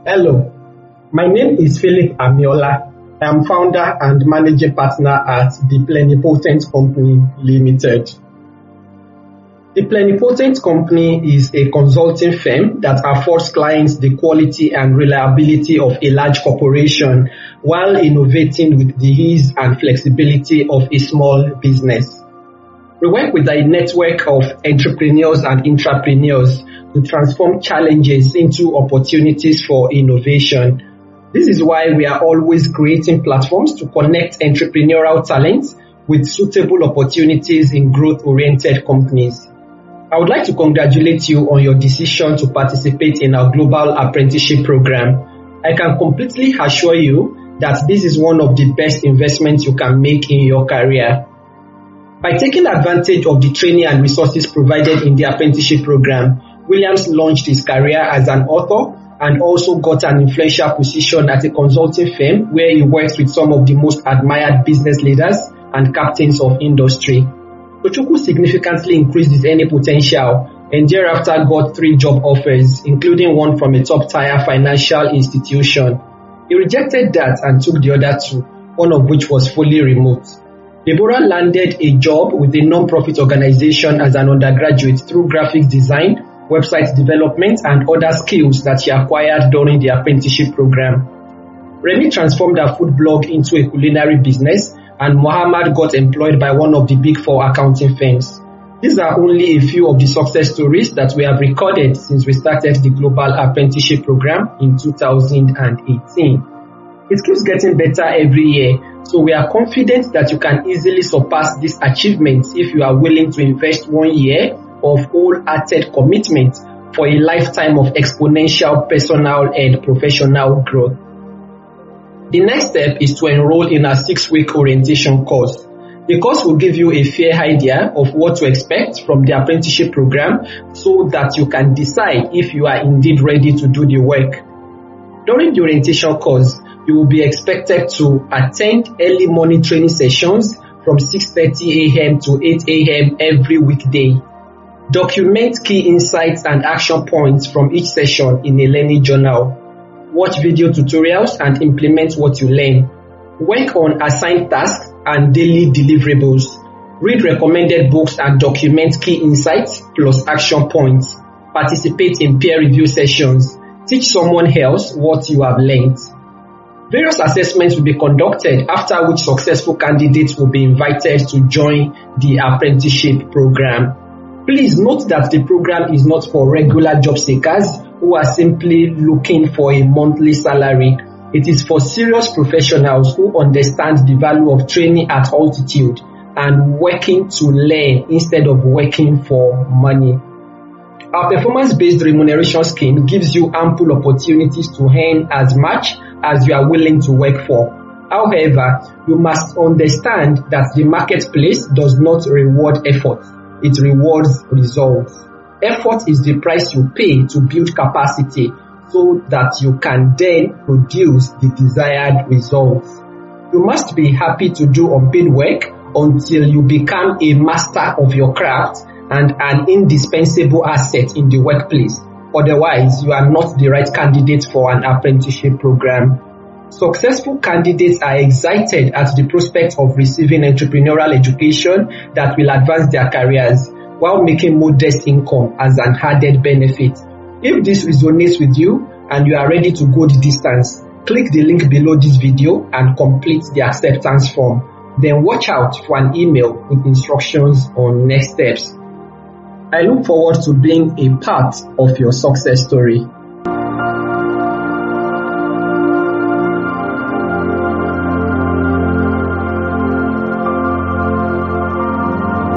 Hello, my name is Philip Amiola. I am founder and managing partner at the Plenipotent Company Limited. The Plenipotent Company is a consulting firm that affords clients the quality and reliability of a large corporation while innovating with the ease and flexibility of a small business. We work with a network of entrepreneurs and intrapreneurs to transform challenges into opportunities for innovation. This is why we are always creating platforms to connect entrepreneurial talents with suitable opportunities in growth-oriented companies. I would like to congratulate you on your decision to participate in our Global Apprenticeship Program. I can completely assure you that this is one of the best investments you can make in your career. By taking advantage of the training and resources provided in the apprenticeship program, Williams launched his career as an author and also got an influential position at a consulting firm where he works with some of the most admired business leaders and captains of industry. Tochukwu significantly increased his earning potential and thereafter got 3 job offers, including one from a top-tier financial institution. He rejected that and took the other 2, one of which was fully remote. Deborah landed a job with a non-profit organization as an undergraduate through graphics design, website development, and other skills that she acquired during the apprenticeship program. Remy transformed her food blog into a culinary business, and Muhammad got employed by one of the big 4 accounting firms. These are only a few of the success stories that we have recorded since we started the Global Apprenticeship Program in 2018. It keeps getting better every year, so we are confident that you can easily surpass these achievements if you are willing to invest 1 year of wholehearted commitment for a lifetime of exponential personal and professional growth. The next step is to enroll in a 6-week orientation course. The course will give you a fair idea of what to expect from the apprenticeship program so that you can decide if you are indeed ready to do the work. During the orientation course, you will be expected to attend early morning training sessions from 6:30 a.m. to 8 a.m. every weekday. Document key insights and action points from each session in a learning journal. Watch video tutorials and implement what you learn. Work on assigned tasks and daily deliverables. Read recommended books and document key insights plus action points. Participate in peer review sessions. Teach someone else what you have learned. Various assessments will be conducted, after which successful candidates will be invited to join the apprenticeship program. Please note that the program is not for regular job seekers who are simply looking for a monthly salary. It is for serious professionals who understand the value of training at altitude and working to learn instead of working for money. Our performance-based remuneration scheme gives you ample opportunities to earn as much as you are willing to work for. However, you must understand that the marketplace does not reward effort. It rewards results. Effort is the price you pay to build capacity so that you can then produce the desired results. You must be happy to do unpaid work until you become a master of your craft and an indispensable asset in the workplace. Otherwise, you are not the right candidate for an apprenticeship program. Successful candidates are excited at the prospect of receiving entrepreneurial education that will advance their careers while making modest income as an added benefit. If this resonates with you and you are ready to go the distance, click the link below this video and complete the acceptance form. Then watch out for an email with instructions on next steps. I look forward to being a part of your success story.